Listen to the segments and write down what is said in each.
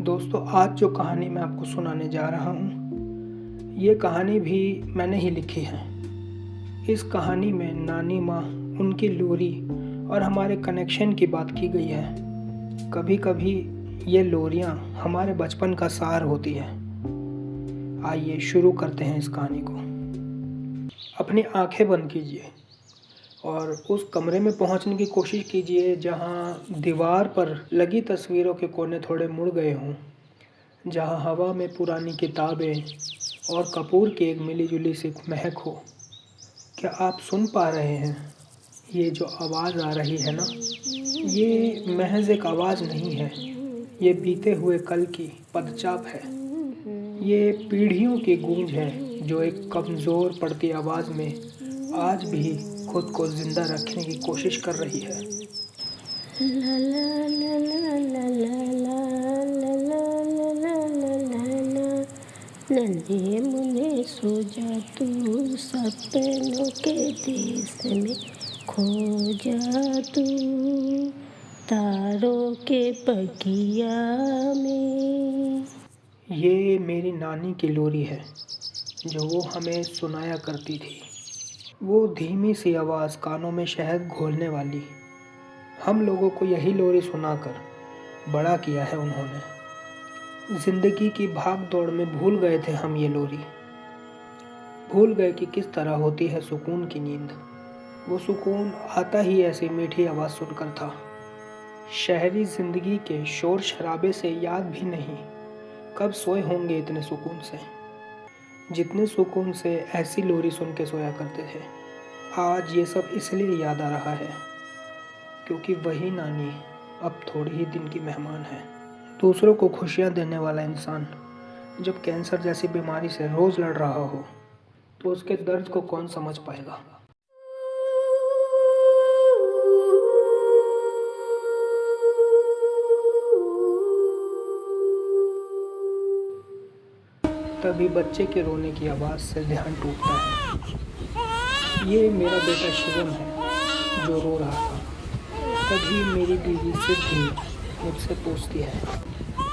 दोस्तों, आज जो कहानी मैं आपको सुनाने जा रहा हूँ, ये कहानी भी मैंने ही लिखी है। इस कहानी में नानी माँ, उनकी लोरी और हमारे कनेक्शन की बात की गई है। कभी कभी ये लोरियाँ हमारे बचपन का सार होती है। आइए शुरू करते हैं इस कहानी को। अपनी आंखें बंद कीजिए और उस कमरे में पहुंचने की कोशिश कीजिए जहां दीवार पर लगी तस्वीरों के कोने थोड़े मुड़ गए हों, जहां हवा में पुरानी किताबें और कपूर की एक मिली-जुली सी महक हो। क्या आप सुन पा रहे हैं? ये जो आवाज़ आ रही है ना, ये महज एक आवाज़ नहीं है, ये बीते हुए कल की पदचाप है। ये पीढ़ियों की गूंज है जो एक कमज़ोर पड़ती आवाज़ में आज भी खुद को जिंदा रखने की कोशिश कर रही है। नन्हे मुन्ने सो जा तू, सपनों के देश में खो जा तू, तारों के बगिया में। ये मेरी नानी की लोरी है जो वो हमें सुनाया करती थी। वो धीमी सी आवाज़, कानों में शहद घोलने वाली। हम लोगों को यही लोरी सुनाकर बड़ा किया है उन्होंने। जिंदगी की भाग दौड़ में भूल गए थे हम ये लोरी। भूल गए कि किस तरह होती है सुकून की नींद। वो सुकून आता ही ऐसी मीठी आवाज़ सुनकर था। शहरी जिंदगी के शोर शराबे से याद भी नहीं कब सोए होंगे इतने सुकून से, जितने सुकून से ऐसी लोरी सुन के सोया करते थे। आज ये सब इसलिए याद आ रहा है क्योंकि वही नानी अब थोड़ी ही दिन की मेहमान है। दूसरों को खुशियाँ देने वाला इंसान जब कैंसर जैसी बीमारी से रोज़ लड़ रहा हो तो उसके दर्द को कौन समझ पाएगा। तभी बच्चे के रोने की आवाज़ से ध्यान टूटता है। ये मेरा बेटा शिवम है जो रो रहा था। तभी मेरी बीवी सिद्धि मुझसे पूछती है,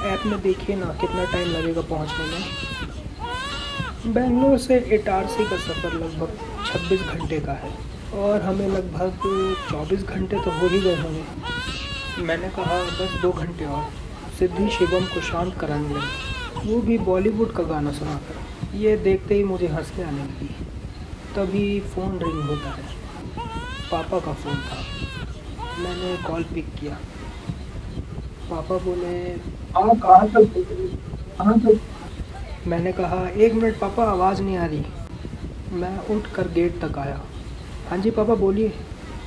ऐप में देखिए ना कितना टाइम लगेगा पहुंचने में। बेंगलोर से इटारसी का सफ़र लगभग 26 घंटे का है और हमें लगभग 24 घंटे तो हो ही गए होंगे। मैंने कहा बस 2 घंटे और। सिद्धि शिवम को शांत कराने लगी, वो भी बॉलीवुड का गाना सुनाकर। ये देखते ही मुझे हंसी आने लगी। तभी फ़ोन रिंग होता है। पापा का फ़ोन था। मैंने कॉल पिक किया। पापा बोले, हाँ, कहाँ तक? मैंने कहा 1 मिनट पापा, आवाज़ नहीं आ रही। मैं उठकर गेट तक आया। हाँ जी पापा बोलिए।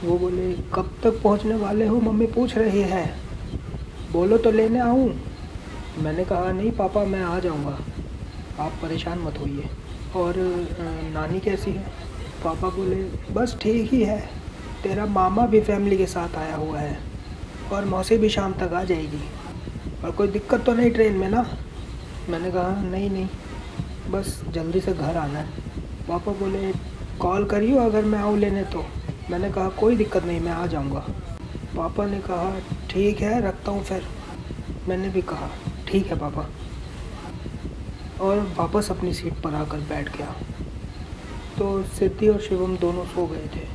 वो बोले, कब तक पहुंचने वाले हो? मम्मी पूछ रही है, बोलो तो लेने आऊँ। मैंने कहा नहीं पापा, मैं आ जाऊँगा, आप परेशान मत होइए। और नानी कैसी है? पापा बोले, बस ठीक ही है, तेरा मामा भी फैमिली के साथ आया हुआ है और मौसी भी शाम तक आ जाएगी। और कोई दिक्कत तो नहीं ट्रेन में ना? मैंने कहा नहीं, बस जल्दी से घर आना है। पापा बोले, कॉल करियो अगर मैं आऊँ लेने तो। मैंने कहा कोई दिक्कत नहीं, मैं आ जाऊँगा। पापा ने कहा ठीक है, रखता हूँ फिर। मैंने भी कहा ठीक है पापा, और वापस अपनी सीट पर आकर बैठ गया। तो सिद्धि और शिवम दोनों सो गए थे।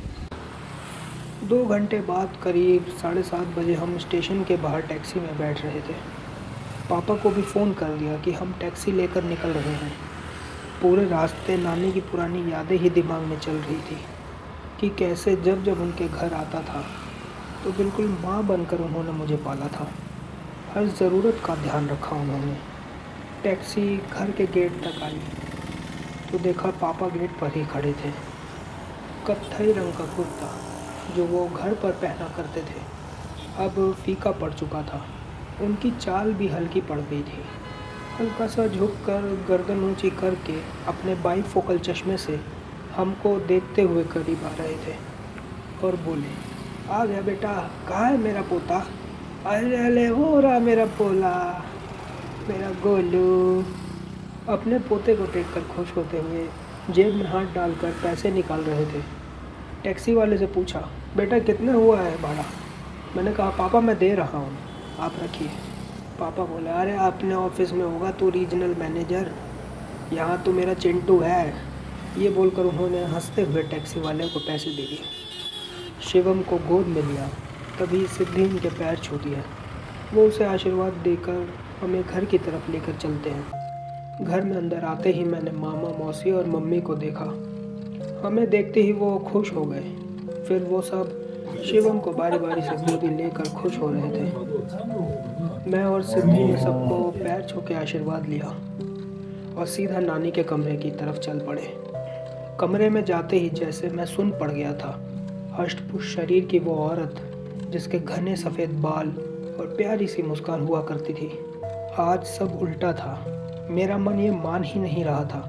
2 घंटे बाद करीब 7:30 बजे हम स्टेशन के बाहर टैक्सी में बैठ रहे थे। पापा को भी फ़ोन कर दिया कि हम टैक्सी लेकर निकल रहे हैं। पूरे रास्ते नानी की पुरानी यादें ही दिमाग में चल रही थी कि कैसे जब जब उनके घर आता था तो बिल्कुल माँ बनकर उन्होंने मुझे पाला था। हर ज़रूरत का ध्यान रखा उन्होंने। टैक्सी घर के गेट तक आई तो देखा पापा गेट पर ही खड़े थे। कत्थई रंग का कुर्ता जो वो घर पर पहना करते थे अब फीका पड़ चुका था। उनकी चाल भी हल्की पड़ गई थी। हल्का सा झुककर गर्दन ऊंची करके अपने बाईफोकल चश्मे से हमको देखते हुए करीब आ रहे थे और बोले, आ गया बेटा, कहाँ है मेरा पोता? अरे हो रहा मेरा पोला, मेरा गोलू। अपने पोते को देखकर खुश होते हुए जेब में हाथ डालकर पैसे निकाल रहे थे। टैक्सी वाले से पूछा, बेटा कितना हुआ है भाड़ा? मैंने कहा पापा मैं दे रहा हूँ, आप रखिए। पापा बोले, अरे अपने ऑफिस में होगा तू रीजनल मैनेजर, यहाँ तो मेरा चिंटू है। ये बोलकर उन्होंने हंसते हुए टैक्सी वाले को पैसे दे दिए। शिवम को गोद में लिया, तभी सिद्धि इनके पैर छूती है। वो उसे आशीर्वाद देकर हमें घर की तरफ लेकर चलते हैं। घर में अंदर आते ही मैंने मामा, मौसी और मम्मी को देखा। हमें देखते ही वो खुश हो गए। फिर वो सब शिवम को बारी बारी से गोदी लेकर खुश हो रहे थे। मैं और सिद्धि ने सबको पैर छू के आशीर्वाद लिया और सीधा नानी के कमरे की तरफ चल पड़े। कमरे में जाते ही जैसे मैं सुन पड़ गया था। हष्ट-पुष्ट शरीर की वो औरत, जिसके घने सफ़ेद बाल और प्यारी सी मुस्कान हुआ करती थी, आज सब उल्टा था। मेरा मन ये मान ही नहीं रहा था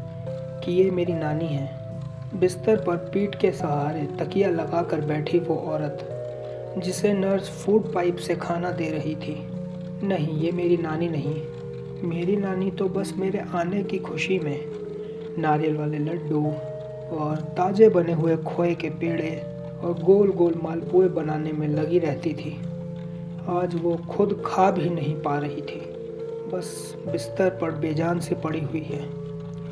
कि ये मेरी नानी है। बिस्तर पर पीठ के सहारे तकिया लगाकर बैठी वो औरत, जिसे नर्स फूड पाइप से खाना दे रही थी। नहीं, ये मेरी नानी नहीं। मेरी नानी तो बस मेरे आने की खुशी में नारियल वाले लड्डू और ताज़े बने हुए खोए के पेड़े और गोल गोल मालपुए बनाने में लगी रहती थी। आज वो खुद खा भी नहीं पा रही थी, बस बिस्तर पर बेजान सी पड़ी हुई है।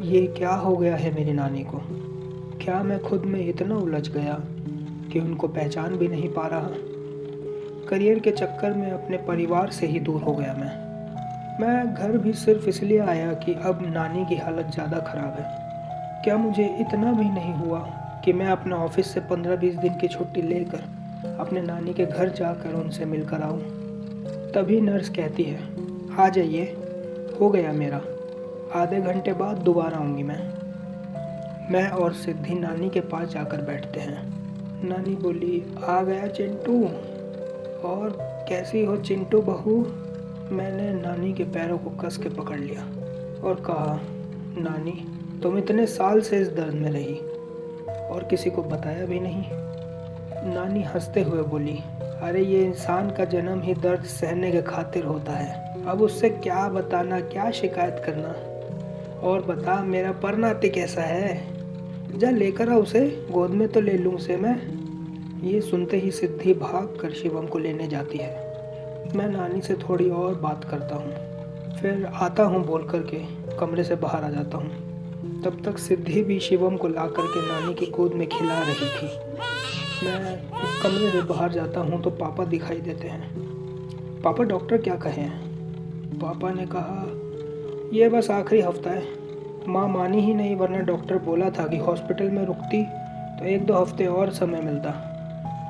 ये क्या हो गया है मेरी नानी को? क्या मैं खुद में इतना उलझ गया कि उनको पहचान भी नहीं पा रहा? करियर के चक्कर में अपने परिवार से ही दूर हो गया मैं घर भी सिर्फ इसलिए आया कि अब नानी की हालत ज़्यादा ख़राब है। क्या मुझे इतना भी नहीं हुआ कि मैं अपने ऑफिस से 15-20 दिन की छुट्टी लेकर अपने नानी के घर जाकर उनसे मिलकर आऊं? तभी नर्स कहती है, आ जाइए, हो गया मेरा, आधे घंटे बाद दोबारा आऊँगी मैं और सिद्धि नानी के पास जाकर बैठते हैं। नानी बोली, आ गया चिंटू? और कैसी हो चिंटू बहू? मैंने नानी के पैरों को कस के पकड़ लिया और कहा, नानी तुम इतने साल से इस दर्द में रही और किसी को बताया भी नहीं। नानी हंसते हुए बोली, अरे ये इंसान का जन्म ही दर्द सहने के खातिर होता है, अब उससे क्या बताना, क्या शिकायत करना। और बता, मेरा परनाती कैसा है? जा लेकर आ उसे, गोद में तो ले लूँ उसे मैं। ये सुनते ही सिद्धि भाग कर शिवम को लेने जाती है। मैं नानी से थोड़ी और बात करता हूँ, फिर आता हूँ बोल करके कमरे से बाहर आ जाता हूँ। तब तक सिद्धि भी शिवम को ला करके नानी की गोद में खिला रही थी। मैं कमरे से बाहर जाता हूँ तो पापा दिखाई देते हैं। पापा, डॉक्टर क्या कहे हैं? पापा ने कहा, यह बस आखिरी हफ्ता है। माँ मानी ही नहीं, वरना डॉक्टर बोला था कि हॉस्पिटल में रुकती तो 1-2 हफ्ते और समय मिलता,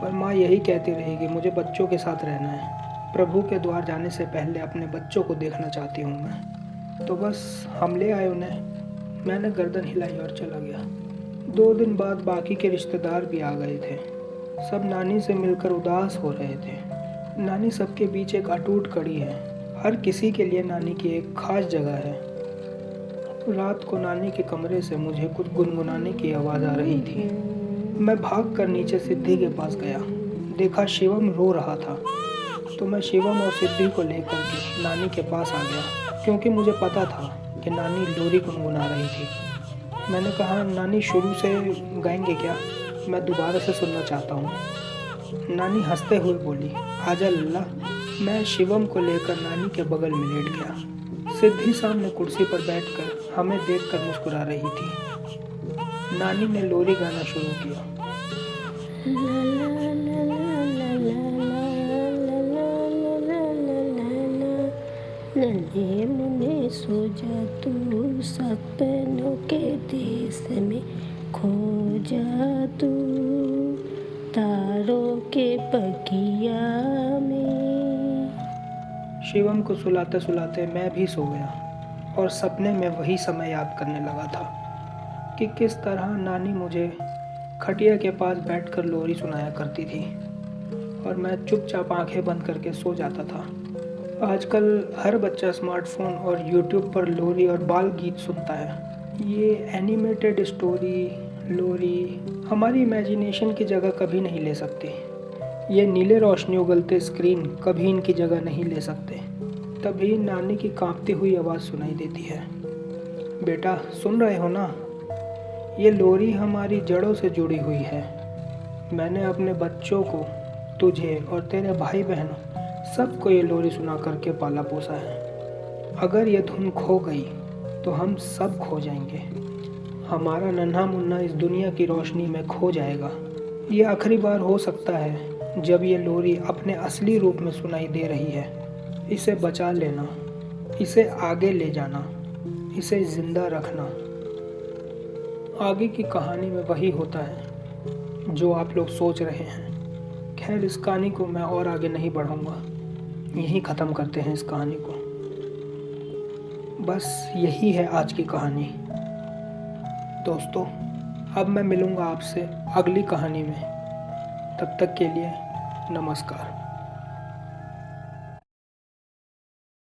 पर माँ यही कहती रही कि मुझे बच्चों के साथ रहना है। प्रभु के द्वार जाने से पहले अपने बच्चों को देखना चाहती हूँ मैं। तो बस हम ले आए उन्हें। मैंने गर्दन हिलाई और चला गया। 2 दिन बाद बाकी के रिश्तेदार भी आ गए थे। सब नानी से मिलकर उदास हो रहे थे। नानी सबके बीच एक अटूट कड़ी है। हर किसी के लिए नानी की एक खास जगह है। रात को नानी के कमरे से मुझे कुछ गुनगुनाने की आवाज़ आ रही थी। मैं भागकर नीचे सिद्धि के पास गया। देखा शिवम रो रहा था, तो मैं शिवम और सिद्धि को लेकर के नानी के पास आ गया, क्योंकि मुझे पता था कि नानी लोरी गुनगुना रही थी। मैंने कहा, नानी शुरू से गाएंगे क्या? मैं दोबारा से सुनना चाहता हूँ। नानी हंसते हुए बोली, आजा लल्ला। मैं शिवम को लेकर नानी के बगल में लेट गया। सिद्धि सामने कुर्सी पर बैठकर हमें देखकर मुस्कुरा रही थी। नानी ने लोरी गाना शुरू किया। नन्हे मुन्ने सो जा तू, सपनों के देश में खो जा तू, तारों के बगिया में। शिवम को सुलाते सुलाते मैं भी सो गया और सपने में वही समय याद करने लगा था कि किस तरह नानी मुझे खटिया के पास बैठकर लोरी सुनाया करती थी और मैं चुपचाप आंखें बंद करके सो जाता था। आजकल हर बच्चा स्मार्टफोन और यूट्यूब पर लोरी और बाल गीत सुनता है। ये एनिमेटेड स्टोरी लोरी हमारी इमेजिनेशन की जगह कभी नहीं ले सकती। ये नीले रोशनी उगलते स्क्रीन कभी इनकी जगह नहीं ले सकते। तभी नानी की कांपती हुई आवाज़ सुनाई देती है, बेटा सुन रहे हो ना? ये लोरी हमारी जड़ों से जुड़ी हुई है। मैंने अपने बच्चों को, तुझे और तेरे भाई बहनों सबको ये लोरी सुना करके पाला पोसा है। अगर ये धुन खो गई तो हम सब खो जाएंगे। हमारा नन्हा मुन्ना इस दुनिया की रोशनी में खो जाएगा। ये आखिरी बार हो सकता है जब ये लोरी अपने असली रूप में सुनाई दे रही है। इसे बचा लेना, इसे आगे ले जाना, इसे जिंदा रखना। आगे की कहानी में वही होता है जो आप लोग सोच रहे हैं। खैर, इस कहानी को मैं और आगे नहीं बढ़ाऊंगा, यहीं ख़त्म करते हैं इस कहानी को। बस यही है आज की कहानी दोस्तों। अब मैं मिलूँगा आपसे अगली कहानी में। तब तक के लिए नमस्कार।